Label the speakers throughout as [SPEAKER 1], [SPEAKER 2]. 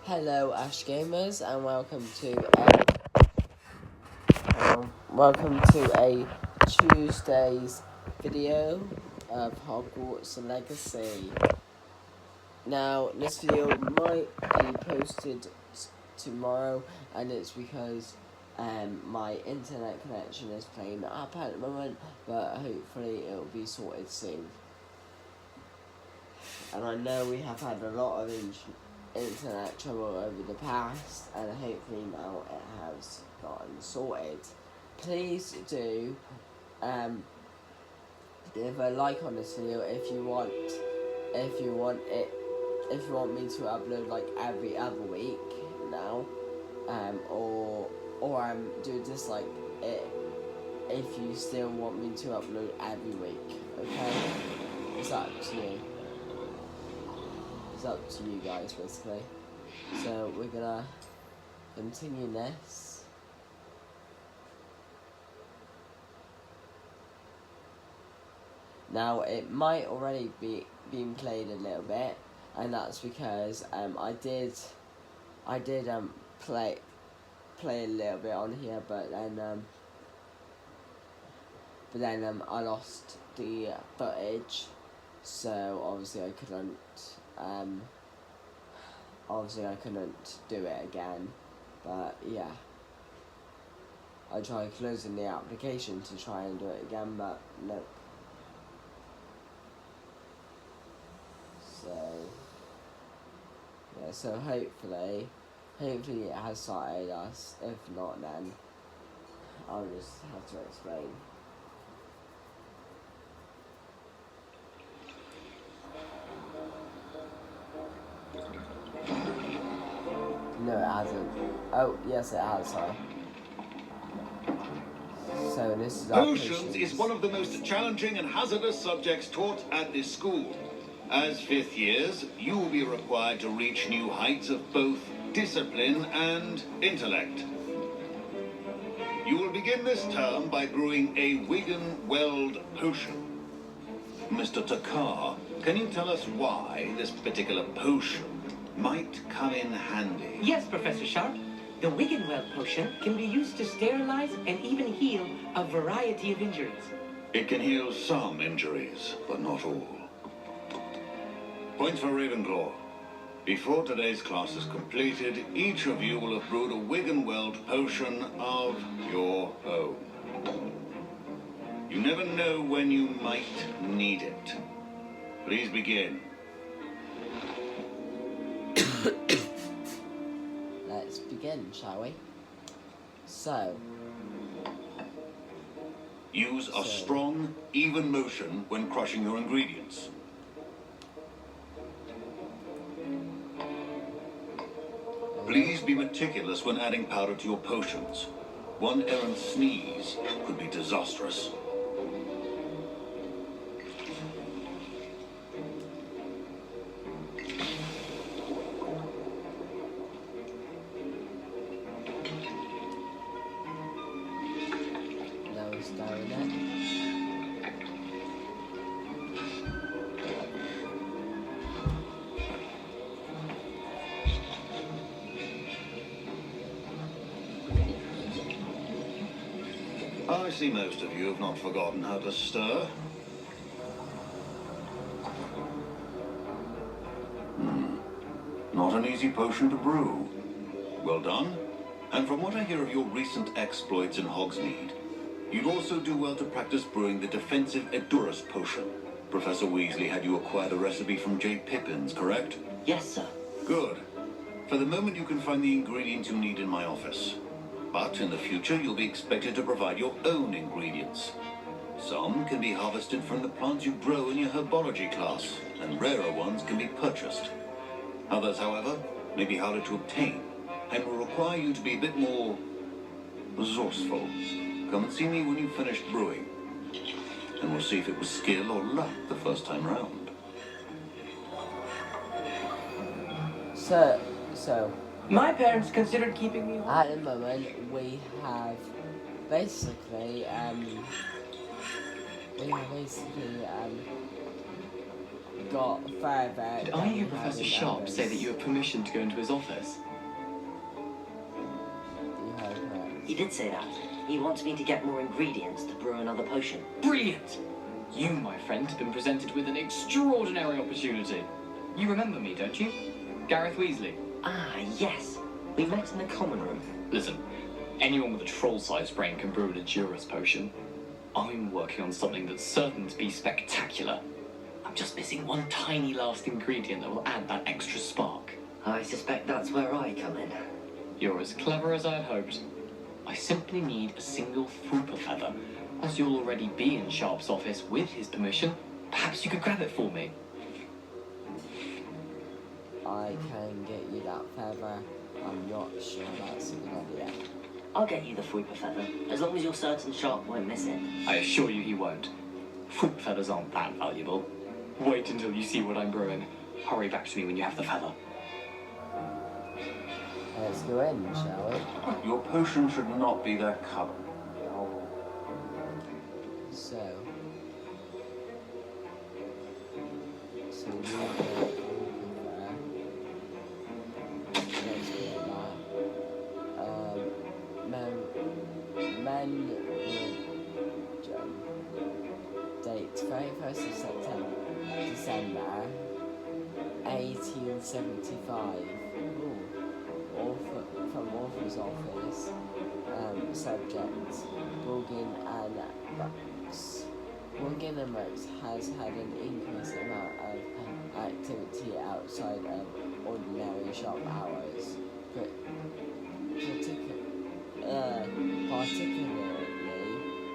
[SPEAKER 1] Hello, ashgamers, and welcome to a Tuesday's video of Hogwarts Legacy. Now, this video might be posted tomorrow, and it's because my internet connection is playing up at the moment, but hopefully it will be sorted soon. And I know we have had a lot of internet trouble over the past, and hopefully now it has gotten sorted. Please do give a like on this video if you want me to upload like every other week now, or do this like it if you still want me to upload every week. Okay, it's up to you. It's up to you guys, basically. So we're gonna continue this. Now it might already be being played a little bit, and that's because I did play a little bit on here, but then I lost the footage, so obviously I couldn't do it again. But yeah, I tried closing the application to try and do it again, but nope. So hopefully it has started us. If not, then I'll just have to explain. No, it hasn't. Oh, yes, it has, sorry. So this is our
[SPEAKER 2] Potions is one of the most challenging and hazardous subjects taught at this school. As fifth years, you will be required to reach new heights of both discipline and intellect. You will begin this term by brewing a Wigan-Weld potion. Mr. Takar, can you tell us why this particular potion might come in handy?
[SPEAKER 3] Yes, Professor Sharp. The Wigan-Weld potion can be used to sterilize and even heal a variety of injuries.
[SPEAKER 2] It can heal some injuries, but not all. Points for Ravenclaw. Before today's class is completed, each of you will have brewed a Wigan-Weld potion of your own. You never know when you might need it. Please begin.
[SPEAKER 1] Let's begin, shall we? So,
[SPEAKER 2] use a strong, even motion when crushing your ingredients. Please be meticulous when adding powder to your potions. One errant sneeze could be disastrous.
[SPEAKER 1] now we're starting it.
[SPEAKER 2] I see most of you have not forgotten how to stir. Not an easy potion to brew. Well done. And from what I hear of your recent exploits in Hogsmeade, you'd also do well to practice brewing the defensive Edurus potion. Professor Weasley had you acquire the recipe from J. Pippins, correct?
[SPEAKER 3] Yes, sir.
[SPEAKER 2] Good. For the moment, you can find the ingredients you need in my office. But in the future, you'll be expected to provide your own ingredients. Some can be harvested from the plants you grow in your herbology class, and rarer ones can be purchased. Others, however, may be harder to obtain, and will require you to be a bit more resourceful. Come and see me when you've finished brewing, and we'll see if it was skill or luck the first time round.
[SPEAKER 1] So
[SPEAKER 3] My parents considered keeping me home.
[SPEAKER 1] at the moment we have basically got further.
[SPEAKER 4] Did I hear Professor Sharp say that you have permission to go into his office?
[SPEAKER 1] You heard correct.
[SPEAKER 5] He did say that. He wants me to get more ingredients to brew another potion.
[SPEAKER 4] Brilliant! You, my friend, have been presented with an extraordinary opportunity. You remember me, don't you? Gareth Weasley.
[SPEAKER 5] Ah, yes. We met in the common room.
[SPEAKER 4] Listen, anyone with a troll-sized brain can brew an Endurance potion. I'm working on something that's certain to be spectacular. I'm just missing one tiny last ingredient that will add that extra spark.
[SPEAKER 5] I suspect that's where I come in.
[SPEAKER 4] You're as clever as I'd hoped. I simply need a single Fooper feather. As you'll already be in Sharp's office with his permission, perhaps you could grab it for me.
[SPEAKER 1] I can get you that feather. I'm not sure that's a good idea.
[SPEAKER 5] I'll get you the Fooper feather, as long as you're certain Sharp won't miss it.
[SPEAKER 4] I assure you he won't. Fooper feathers aren't that valuable. Wait until you see what I'm brewing. Hurry back to me when you have the feather.
[SPEAKER 1] Let's go in, shall we?
[SPEAKER 2] Your potion should not be that colour.
[SPEAKER 1] So we go over there. Let's do that. Men date 31st of December 1875. Ooh. From author's office. Subject Bulgin and Rex. Bulgin and Rex has had an increased amount of activity outside of ordinary shop hours, but particularly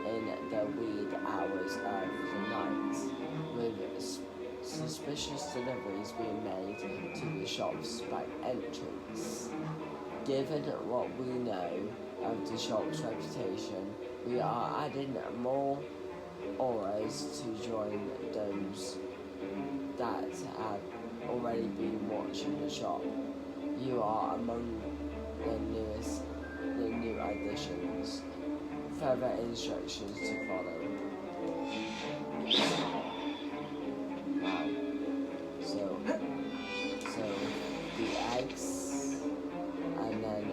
[SPEAKER 1] in the weird hours of the night, with suspicious deliveries being made to the shop's back entrance. Given what we know of the shop's reputation, we are adding more auras to join those that have already been watching the shop. You are among the new additions. Further instructions to follow. Wow. So the eggs, and then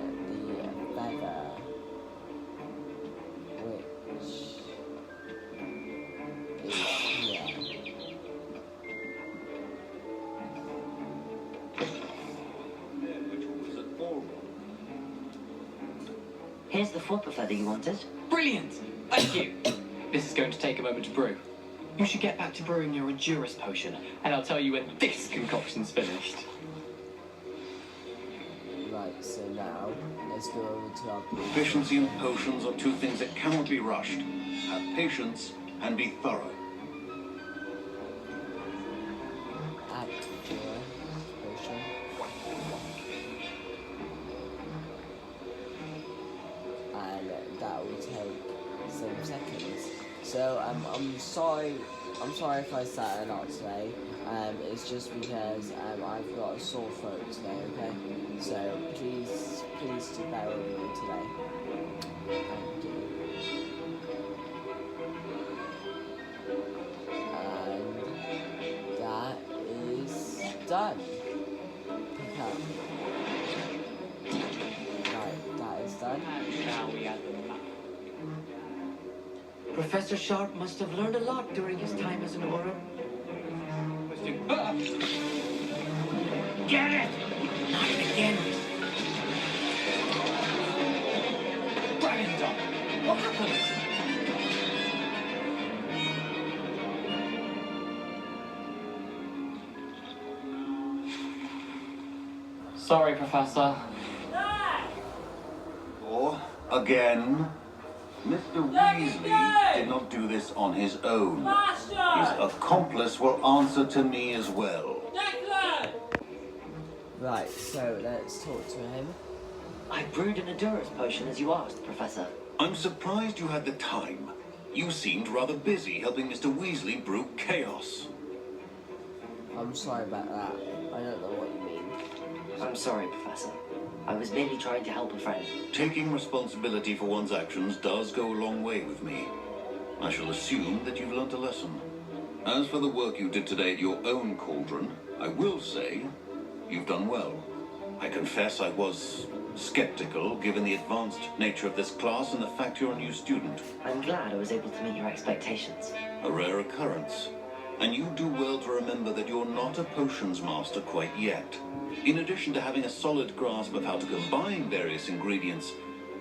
[SPEAKER 1] the feather, which is here.
[SPEAKER 2] Which was an oral.
[SPEAKER 5] Here's the Fooper feather you wanted.
[SPEAKER 4] Brilliant! Thank you! This is going to take a moment to brew. You should get back to brewing your Endurance potion, and I'll tell you when this concoction's finished.
[SPEAKER 1] Right, so now let's go over to our
[SPEAKER 2] Efficiency and potions are two things that cannot be rushed. Have patience and be thorough.
[SPEAKER 1] potion. And that will take some seconds. So I'm sorry if I sat a lot today. It's just because I've got a sore throat today, okay? So please do bear with me today. Thank you. And that is done. Pick up. Right, that is done.
[SPEAKER 4] And now we add them back.
[SPEAKER 3] Professor Sharp must have learned a lot during his time as an Auror. Get it! Not again!
[SPEAKER 4] Brandon! What happened? Sorry, Professor.
[SPEAKER 2] Or, again, Mr. Weasley did not do this on his own. His accomplice will answer to me as well.
[SPEAKER 1] Right, so let's talk to him.
[SPEAKER 5] I brewed an Endurance potion as you asked, Professor.
[SPEAKER 2] I'm surprised you had the time. You seemed rather busy helping Mr. Weasley brew chaos.
[SPEAKER 1] I'm sorry about that. I don't know what you mean.
[SPEAKER 5] I'm sorry, Professor. I was merely trying to help a friend.
[SPEAKER 2] Taking responsibility for one's actions does go a long way with me. I shall assume that you've learnt a lesson. As for the work you did today at your own cauldron, I will say you've done well. I confess I was skeptical, given the advanced nature of this class and the fact you're a new student.
[SPEAKER 5] I'm glad I was able to meet your expectations.
[SPEAKER 2] A rare occurrence. And you do well to remember that you're not a potions master quite yet. In addition to having a solid grasp of how to combine various ingredients,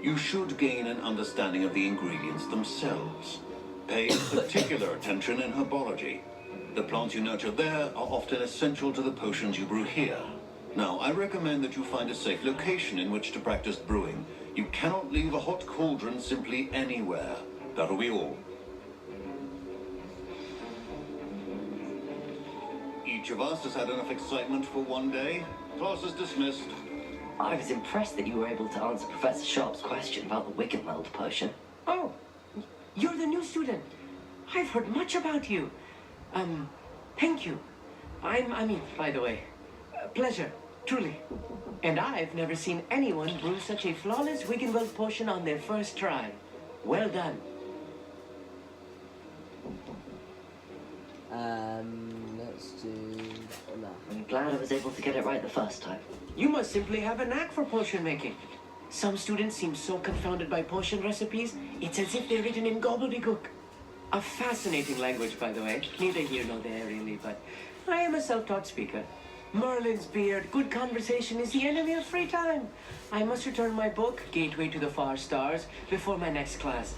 [SPEAKER 2] you should gain an understanding of the ingredients themselves. Pay particular attention in herbology. The plants you nurture there are often essential to the potions you brew here. Now, I recommend that you find a safe location in which to practice brewing. You cannot leave a hot cauldron simply anywhere. That'll be all. Each of us has had enough excitement for one day. Class is dismissed.
[SPEAKER 5] I was impressed that you were able to answer Professor Sharp's question about the Wiggenweld potion.
[SPEAKER 3] Oh, you're the new student. I've heard much about you. Thank you. By the way, pleasure, truly. And I've never seen anyone brew such a flawless Wiggenweld potion on their first try. Well done.
[SPEAKER 1] Let's do that.
[SPEAKER 5] I'm glad I was able to get it right the first time.
[SPEAKER 3] You must simply have a knack for potion making. Some students seem so confounded by potion recipes, it's as if they're written in gobbledygook. A fascinating language, by the way. Neither here nor there, really, but I am a self-taught speaker. Merlin's beard, good conversation is the enemy of free time. I must return my book, Gateway to the Far Stars, before my next class.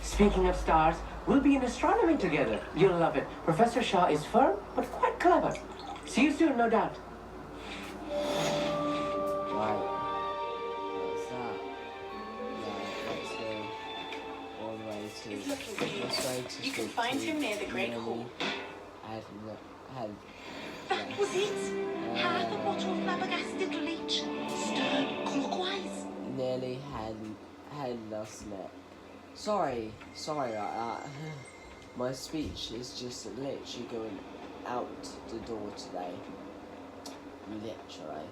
[SPEAKER 3] Speaking of stars, we'll be in astronomy together. You'll love it. Professor Shaw is firm, but quite clever. See you soon, no doubt.
[SPEAKER 1] Right. What's that? Yeah, let's go all the way to
[SPEAKER 6] It's looking
[SPEAKER 1] this way
[SPEAKER 6] weird.
[SPEAKER 1] to
[SPEAKER 6] You can
[SPEAKER 1] speak
[SPEAKER 6] find
[SPEAKER 1] to
[SPEAKER 6] him near the Great
[SPEAKER 1] Lily.
[SPEAKER 6] Hall.
[SPEAKER 1] Yes.
[SPEAKER 6] That was it! Half a bottle of flabbergasted leech. Stir clockwise.
[SPEAKER 1] Nearly had lost it. Sorry about that. My speech is just literally going out the door today. Literally.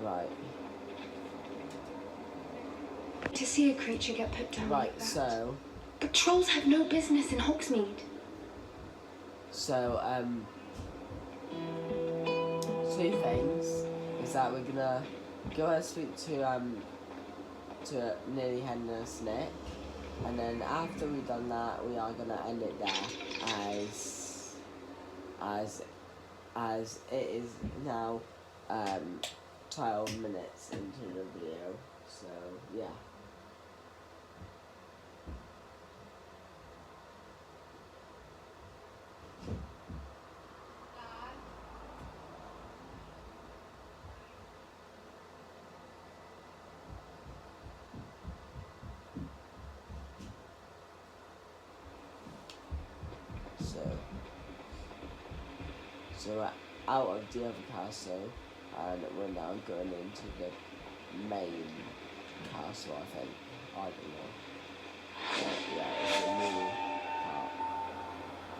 [SPEAKER 1] Right.
[SPEAKER 7] To see a creature get put down like
[SPEAKER 1] Right,
[SPEAKER 7] that.
[SPEAKER 1] so
[SPEAKER 7] But trolls have no business in Hogsmeade.
[SPEAKER 1] two things is that we're gonna go and speak to Nearly Headless Nick, and then after we've done that, we are gonna end it there, as it is now 12 minutes into the video. So yeah. So we're out of the other castle, and we're now going into the main castle, I think. I don't know. But yeah, it's a new part.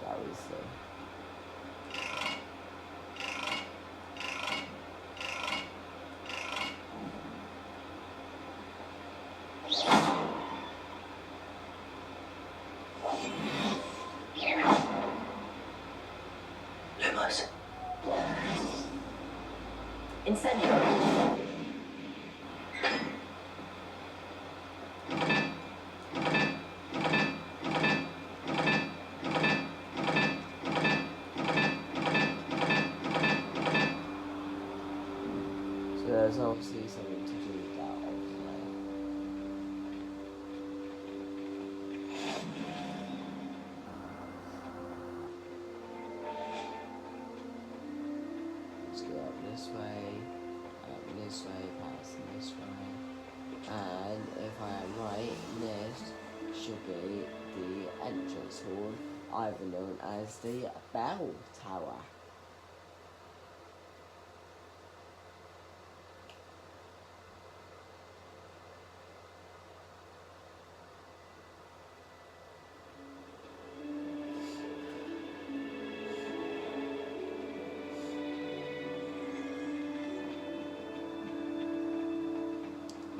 [SPEAKER 1] That was
[SPEAKER 5] Lumos.
[SPEAKER 6] Incendio.
[SPEAKER 1] So there's obviously something to do with that, obviously. Let's go up this way, passing this way. And if I am right, this should be the entrance hall, either known as the Bell Tower.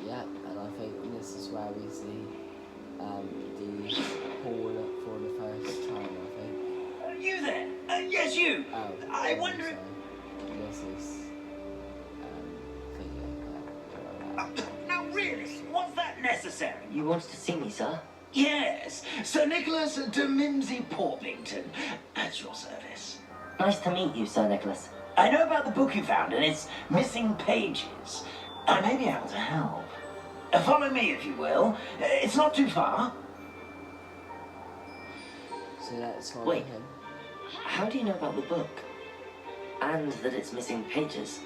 [SPEAKER 1] Yeah, and I think this is where we see the hall for the first time, I think.
[SPEAKER 3] You
[SPEAKER 8] You there? Yes, you.
[SPEAKER 1] Oh,
[SPEAKER 8] I wonder
[SPEAKER 1] sorry.
[SPEAKER 8] if...
[SPEAKER 1] This is
[SPEAKER 8] Now, really, was that necessary?
[SPEAKER 5] You wanted to see me, sir?
[SPEAKER 8] Yes, Sir Nicholas de Mimsy Portlington, at your service.
[SPEAKER 5] Nice to meet you, Sir Nicholas.
[SPEAKER 8] I know about the book you found and its missing pages. I may be able to help. Follow me, if you will. It's not too far.
[SPEAKER 1] so that's all
[SPEAKER 5] Wait.
[SPEAKER 1] him.
[SPEAKER 5] How do you know about the book? And that it's missing pages?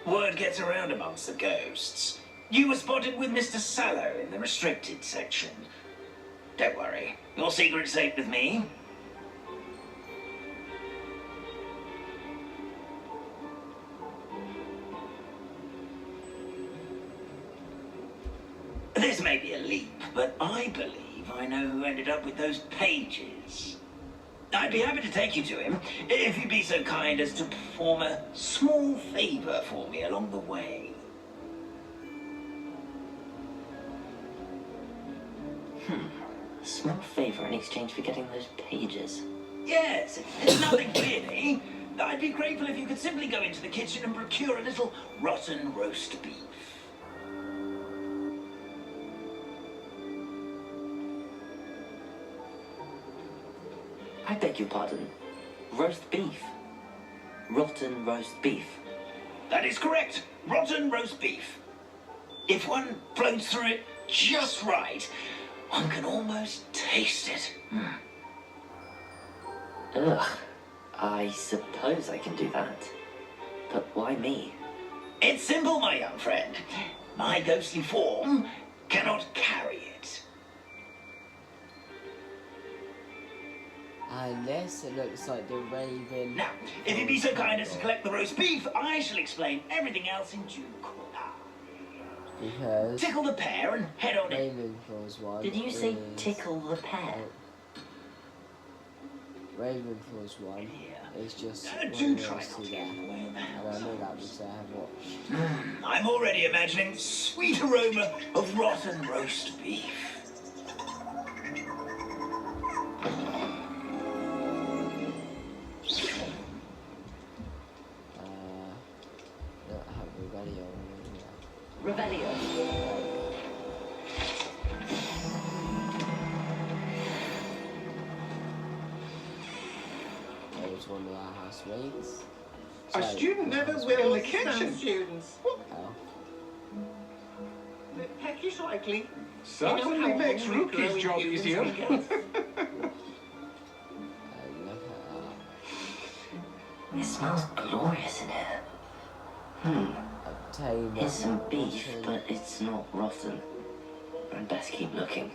[SPEAKER 8] Word gets around amongst the ghosts. You were spotted with Mr. Sallow in the restricted section. Don't worry, your secret's safe with me. This may be a leap, but I believe I know who ended up with those pages. I'd be happy to take you to him, if you'd be so kind as to perform a small favor for me along the way.
[SPEAKER 5] A small favor in exchange for getting those pages.
[SPEAKER 8] Yes, it's nothing really. I'd be grateful if you could simply go into the kitchen and procure a little rotten roast beef.
[SPEAKER 5] I beg your pardon. Roast beef. Rotten roast beef.
[SPEAKER 8] That is correct. Rotten roast beef. If one floats through it just right, one can almost taste it.
[SPEAKER 5] Ugh. I suppose I can do that. But why me?
[SPEAKER 8] It's simple, my young friend. My ghostly form cannot carry it.
[SPEAKER 1] Unless it looks like the Raven.
[SPEAKER 8] Now, if you'd be so kind as to collect the roast beef, I shall explain everything else in due course.
[SPEAKER 1] Because
[SPEAKER 8] Tickle the pear and head on in.
[SPEAKER 1] Ravenclaw's one.
[SPEAKER 5] Did you say
[SPEAKER 1] is-
[SPEAKER 5] tickle the pear?
[SPEAKER 1] Ravenclaw's one is just
[SPEAKER 8] Do
[SPEAKER 1] one
[SPEAKER 8] try
[SPEAKER 1] else
[SPEAKER 8] not
[SPEAKER 1] to
[SPEAKER 8] to
[SPEAKER 1] there.
[SPEAKER 8] get in the way of the
[SPEAKER 1] And I
[SPEAKER 8] house.
[SPEAKER 1] know that because I have watched.
[SPEAKER 8] I'm already imagining sweet aroma of rotten roast beef.
[SPEAKER 1] Don't have Revelio.
[SPEAKER 5] Revelio.
[SPEAKER 1] That was one of our housemates.
[SPEAKER 9] A
[SPEAKER 1] Sorry,
[SPEAKER 9] student never will in the kitchen. Students.
[SPEAKER 1] Oh.
[SPEAKER 9] Peckish likely.
[SPEAKER 10] Certainly makes Rookie's job easier.
[SPEAKER 1] Look at that.
[SPEAKER 5] It smells glorious in here.
[SPEAKER 1] Obtain
[SPEAKER 5] Here's some beef,
[SPEAKER 1] rotten-
[SPEAKER 5] but it's not rotten. I'd best keep looking.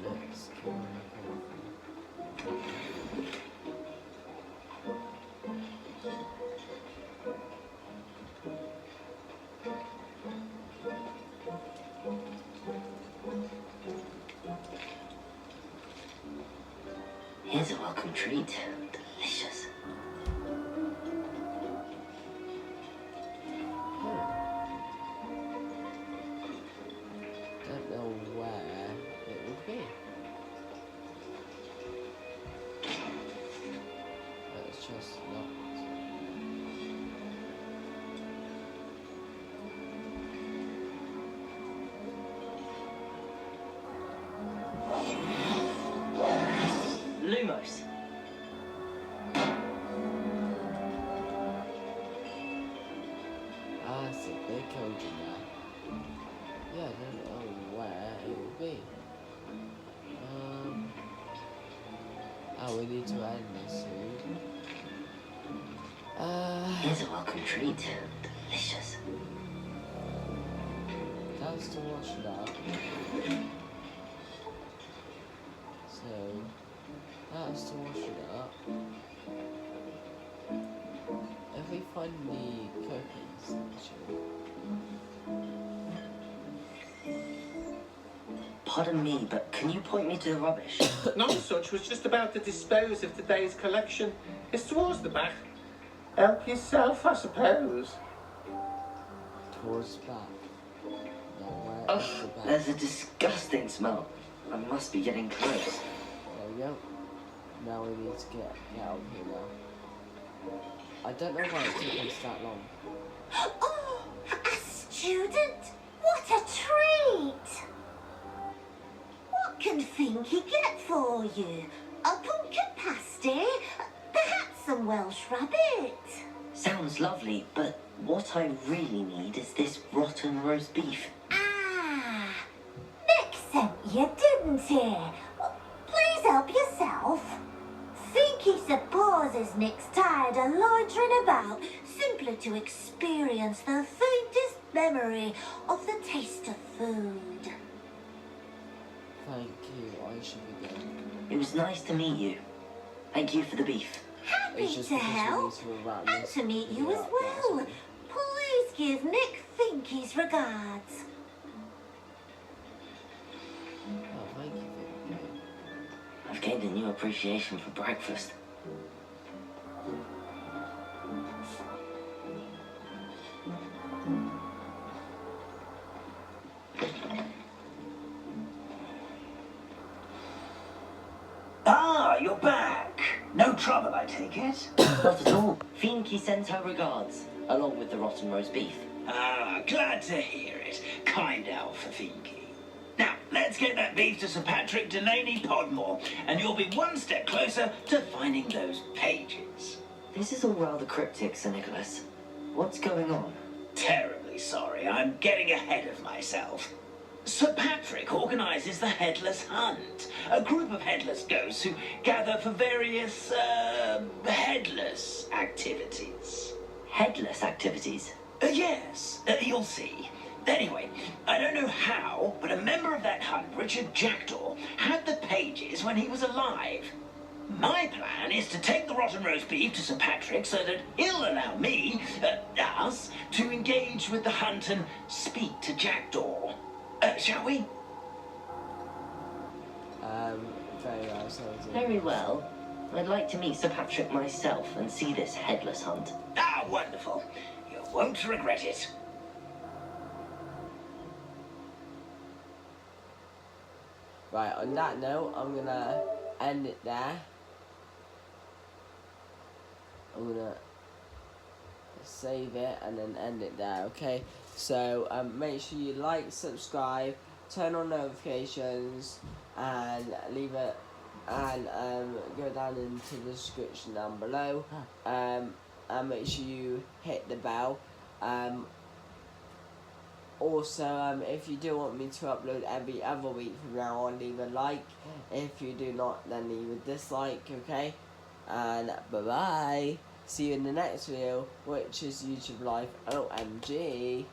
[SPEAKER 1] Let's kill him.
[SPEAKER 5] Here's a welcome treat. Delicious.
[SPEAKER 1] Don't know where it would be. It's just not.
[SPEAKER 5] Lumos.
[SPEAKER 1] Ah, it's a big cauldron now. Yeah, I don't know where it would be. Oh, we need to end this soon.
[SPEAKER 5] Here's a welcome treat. Delicious.
[SPEAKER 1] That's to wash it up. So, that's to wash it up. If we find the cookies, actually.
[SPEAKER 5] Pardon me, but can you point me to the rubbish?
[SPEAKER 9] None such was just about to dispose of today's collection. It's towards the back. Help yourself, I suppose.
[SPEAKER 1] Towards the back. No, where is the
[SPEAKER 5] Ugh,
[SPEAKER 1] back?
[SPEAKER 5] there's a disgusting smell. I must be getting close.
[SPEAKER 1] There we go. Now we need to get out of here now. I don't know why it took us that long.
[SPEAKER 6] Oh, a student? What a treat! What can Finky get for you? A pumpkin pasty? Perhaps some Welsh rabbit?
[SPEAKER 5] Sounds lovely, but what I really need is this rotten roast beef.
[SPEAKER 6] Ah, Nick sent you, didn't he? Please help yourself. Finky supposes Nick's tired of loitering about simply to experience the faintest memory of the taste of food.
[SPEAKER 1] Thank you, I should be good.
[SPEAKER 5] It was nice to meet you. Thank you for the beef.
[SPEAKER 6] Happy
[SPEAKER 1] It's just
[SPEAKER 6] to
[SPEAKER 1] because we
[SPEAKER 6] help
[SPEAKER 1] need to wrap
[SPEAKER 6] and
[SPEAKER 1] this
[SPEAKER 6] to meet you
[SPEAKER 1] video
[SPEAKER 6] as
[SPEAKER 1] up, that's
[SPEAKER 6] well.
[SPEAKER 1] all.
[SPEAKER 6] Please give Nick Finky's regards.
[SPEAKER 1] Oh, thank you, Vicky.
[SPEAKER 5] I've gained a new appreciation for breakfast.
[SPEAKER 8] Ah, you're back. No trouble, I take it.
[SPEAKER 5] Not at all. Finky sends her regards, along with the rotten roast beef.
[SPEAKER 8] Ah, glad to hear it. Kind Alpha Finky. Now, let's get that beef to Sir Patrick Delaney Podmore, and you'll be one step closer to finding those pages.
[SPEAKER 5] This is all rather cryptic, Sir Nicholas. What's going on?
[SPEAKER 8] Terribly sorry, I'm getting ahead of myself. Sir Patrick organises the Headless Hunt, a group of headless ghosts who gather for various, headless activities.
[SPEAKER 5] Headless activities?
[SPEAKER 8] Yes, you'll see. Anyway, I don't know how, but a member of that hunt, Richard Jackdaw, had the pages when he was alive. My plan is to take the rotten roast beef to Sir Patrick so that he'll allow me, us, to engage with the hunt and speak to Jackdaw. Shall we?
[SPEAKER 1] Very well, sounds good.
[SPEAKER 5] Very well. I'd like to meet Sir Patrick myself and see this headless hunt.
[SPEAKER 8] Ah, wonderful. You won't regret it.
[SPEAKER 1] Right, on that note, I'm gonna end it there. I'm gonna save it and then end it there, okay? So make sure you like, subscribe, turn on notifications, and leave it, and go down into the description down below, and make sure you hit the bell. Also, if you do want me to upload every other week from now on, leave a like. If you do not, then leave a dislike, okay? And bye-bye. See you in the next video, which is YouTube Live OMG.